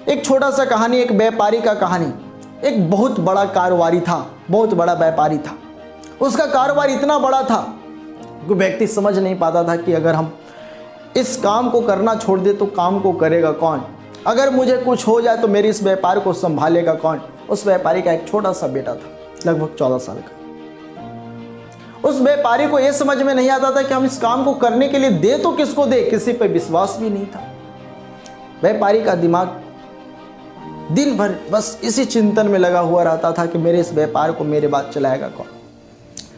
एक छोटा सा कहानी, एक व्यापारी का कहानी। एक बहुत बड़ा कारोबारी था, बहुत बड़ा व्यापारी था। उसका कारोबार इतना बड़ा था कि व्यक्ति समझ नहीं पाता था कि अगर हम इस काम को करना छोड़ दे तो काम को करेगा कौन, अगर मुझे कुछ हो जाए तो मेरे इस व्यापार को संभालेगा कौन। उस व्यापारी का एक छोटा सा बेटा था, लगभग 14 साल का। उस व्यापारी को यह समझ में नहीं आता था कि हम इस काम को करने के लिए दे तो किसको दे, किसी पे विश्वास भी नहीं था। व्यापारी का दिमाग दिन भर बस इसी चिंतन में लगा हुआ रहता था कि मेरे इस व्यापार को मेरे बाद चलाएगा कौन।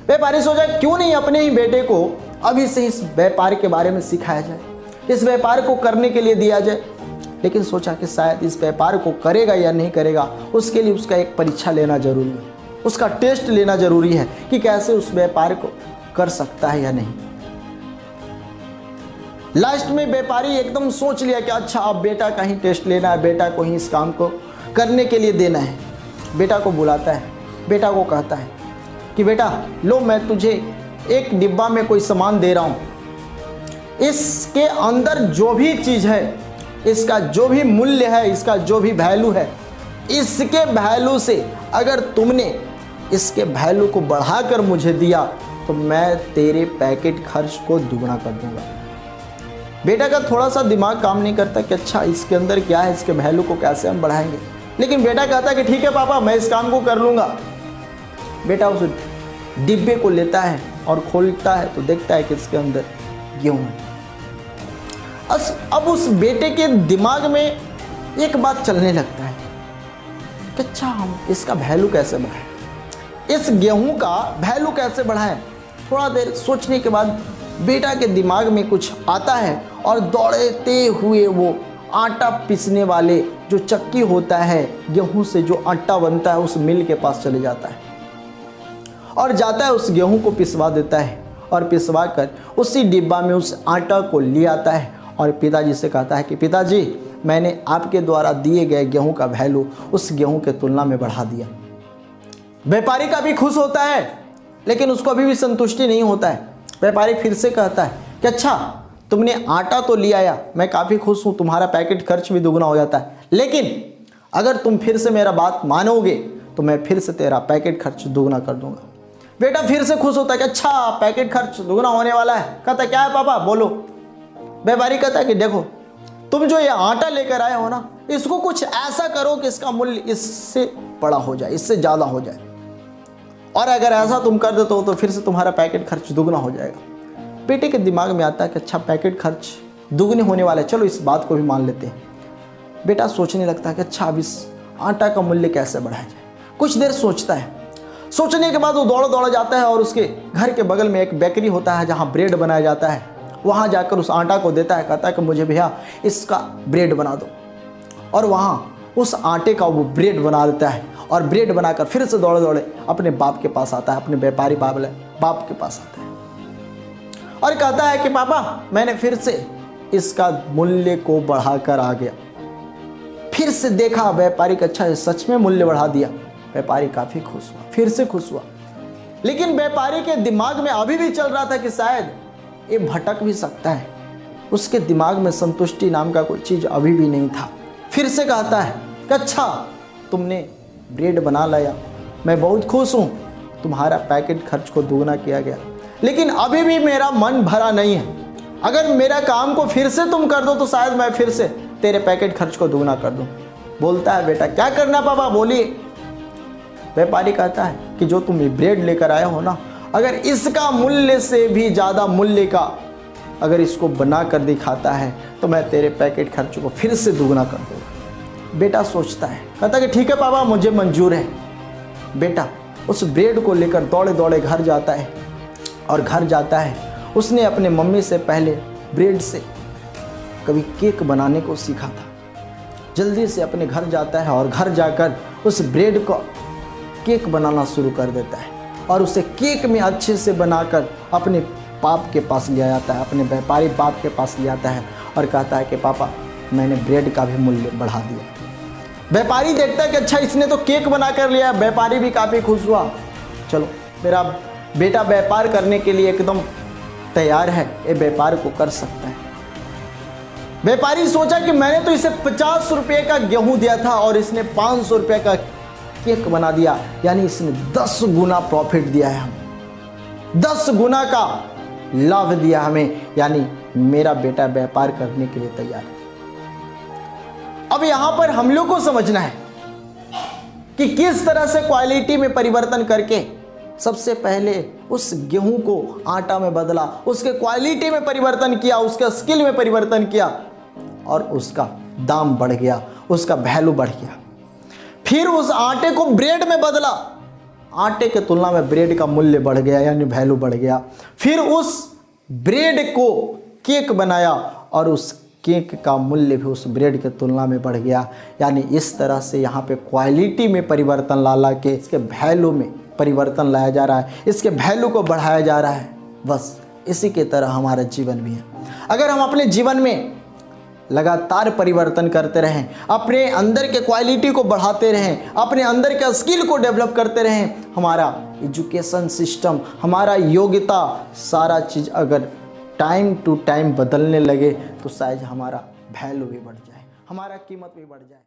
व्यापारी सोचा क्यों नहीं अपने ही बेटे को अभी से इस व्यापार के बारे में सिखाया जाए, इस व्यापार को करने के लिए दिया जाए। लेकिन सोचा कि शायद इस व्यापार को करेगा या नहीं करेगा, उसके लिए उसका एक परीक्षा लेना जरूरी है, उसका टेस्ट लेना जरूरी है कि कैसे उस व्यापार को कर सकता है या नहीं। लास्ट में व्यापारी एकदम सोच लिया कि अच्छा अब बेटा का ही टेस्ट लेना है, बेटा को ही इस काम को करने के लिए देना है। बेटा को बुलाता है, बेटा को कहता है कि बेटा लो, मैं तुझे एक डिब्बा में कोई सामान दे रहा हूँ, इसके अंदर जो भी चीज़ है, इसका जो भी मूल्य है, इसका जो भी वैल्यू है, इसके वैल्यू से अगर तुमने इसके वैल्यू को बढ़ाकर मुझे दिया तो मैं तेरे पैकेट खर्च को दुगना कर दूंगा। बेटा का थोड़ा सा दिमाग काम नहीं करता कि अच्छा इसके अंदर क्या है, इसके वैल्यू को कैसे हम बढ़ाएंगे। लेकिन बेटा कहता है कि ठीक है पापा, मैं इस काम को कर लूँगा। बेटा उस डिब्बे को लेता है और खोलता है तो देखता है कि इसके अंदर गेहूँ है। अब उस बेटे के दिमाग में एक बात चलने लगता है कि अच्छा हम इसका वैल्यू कैसे बढ़ाएं, इस गेहूं का वैल्यू कैसे बढ़ाएं। थोड़ा देर सोचने के बाद बेटा के दिमाग में कुछ आता है और दौड़ते हुए वो आटा पीसने वाले जो चक्की होता है, गेहूं से जो आटा बनता है, उस मिल के पास चले जाता है और जाता है, उस गेहूं को पिसवा देता है और पिसवा कर उसी डिब्बा में उस आटा को ले आता है और पिताजी से कहता है कि पिताजी, मैंने आपके द्वारा दिए गए गेहूं का वैल्यू उस गेहूं के तुलना में बढ़ा दिया। व्यापारी काफ़ी खुश होता है, लेकिन उसको अभी भी संतुष्टि नहीं होता है। व्यापारी फिर से कहता है कि अच्छा तुमने आटा तो ले आया, मैं काफ़ी खुश हूँ, तुम्हारा पैकेट खर्च भी दुगना हो जाता है, लेकिन अगर तुम फिर से मेरा बात मानोगे तो मैं फिर से तेरा पैकेट खर्च दुगना कर दूंगा। बेटा फिर से खुश होता है कि अच्छा पैकेट खर्च दुगना होने वाला है। कहता क्या है पापा, बोलो। व्यापारी कहता है कि देखो, तुम जो ये आटा लेकर आए हो ना, इसको कुछ ऐसा करो कि इसका मूल्य इससे बड़ा हो जाए, इससे ज़्यादा हो जाए, और अगर ऐसा तुम कर देते हो तो फिर से तुम्हारा पैकेट खर्च दुगना हो जाएगा। बेटे के दिमाग में आता है कि अच्छा पैकेट खर्च दुगने होने वाला है, चलो इस बात को भी मान लेते हैं। बेटा सोचने लगता है कि अच्छा अब इस आटा का मूल्य कैसे बढ़ाया जाए। कुछ देर सोचता है, सोचने के बाद वो दौड़ जाता है और उसके घर के बगल में एक बेकरी होता है जहाँ ब्रेड बनाया जाता है, वहाँ जाकर उस आटा को देता है, कहता है कि मुझे भैया इसका ब्रेड बना दो, और वहाँ उस आटे का वो ब्रेड बना देता है और ब्रेड बनाकर फिर से दौड़े अपने बाप के पास आता है, अपने व्यापारी बाप के पास आता है और कहता है कि पापा मैंने फिर से इसका मूल्य को बढ़ाकर आ गया। फिर से देखा व्यापारी का, अच्छा सच में मूल्य बढ़ा दिया। व्यापारी काफ़ी खुश हुआ, फिर से खुश हुआ, लेकिन व्यापारी के दिमाग में अभी भी चल रहा था कि शायद ये भटक भी सकता है। उसके दिमाग में संतुष्टि नाम का कोई चीज़ अभी भी नहीं था। फिर से कहता है कि अच्छा तुमने ब्रेड बना लाया, मैं बहुत खुश हूँ, तुम्हारा पैकेट खर्च को दुगना किया गया, लेकिन अभी भी मेरा मन भरा नहीं है। अगर मेरा काम को फिर से तुम कर दो तो शायद मैं फिर से तेरे पैकेट खर्च को दुगना कर दूँ। बोलता है बेटा क्या करना पापा, बोलिए। व्यापारी कहता है कि जो तुम ये ब्रेड लेकर आए हो ना, अगर इसका मूल्य से भी ज़्यादा मूल्य का अगर इसको बना कर दिखाता है तो मैं तेरे पैकेट खर्च को फिर से दुगना कर दूँगा। बेटा सोचता है, कहता कि ठीक है पापा, मुझे मंजूर है। बेटा उस ब्रेड को लेकर दौड़े घर जाता है और घर जाता है उसने अपने मम्मी से पहले ब्रेड से कभी केक बनाने को सीखा था। जल्दी से अपने घर जाता है और घर जाकर उस ब्रेड को केक बनाना शुरू कर देता है और उसे केक में अच्छे से बनाकर अपने बाप के पास ले आता है, अपने व्यापारी बाप के पास ले आता है और कहता है कि पापा मैंने ब्रेड का भी मूल्य बढ़ा दिया। व्यापारी देखता है कि अच्छा इसने तो केक बना कर लिया। व्यापारी भी काफ़ी खुश हुआ, चलो मेरा बेटा व्यापार करने के लिए एकदम तैयार है, ये व्यापार को कर सकता है। व्यापारी सोचा कि मैंने तो इसे 50 रुपये का गेहूं दिया था और इसने 500 रुपये का केक बना दिया, यानी इसने 10 गुना प्रॉफिट दिया है हमें, 10 गुना का लाभ दिया हमें, यानी मेरा बेटा व्यापार करने के लिए तैयार है। अब यहां पर हम लोग को समझना है कि किस तरह से क्वालिटी में परिवर्तन करके सबसे पहले उस गेहूं को आटा में बदला, उसके क्वालिटी में परिवर्तन किया, उसका स्किल में परिवर्तन किया और उसका दाम बढ़ गया, उसका वैल्यू बढ़ गया। फिर उस आटे को ब्रेड में बदला, आटे के तुलना में ब्रेड का मूल्य बढ़ गया, यानी वैल्यू बढ़ गया। फिर उस ब्रेड को केक बनाया और उस केक का मूल्य भी उस ब्रेड के तुलना में बढ़ गया। यानी इस तरह से यहाँ पे क्वालिटी में परिवर्तन ला के इसके वैल्यू में परिवर्तन लाया जा रहा है, इसके वैल्यू को बढ़ाया जा रहा है। बस इसी के तरह हमारा जीवन भी है। अगर हम अपने जीवन में लगातार परिवर्तन करते रहें, अपने अंदर के क्वालिटी को बढ़ाते रहें, अपने अंदर के स्किल को डेवलप करते रहें, हमारा एजुकेशन सिस्टम, हमारा योग्यता, सारा चीज़ अगर टाइम टू टाइम बदलने लगे तो शायद हमारा वैल्यू भी बढ़ जाए, हमारा कीमत भी बढ़ जाए।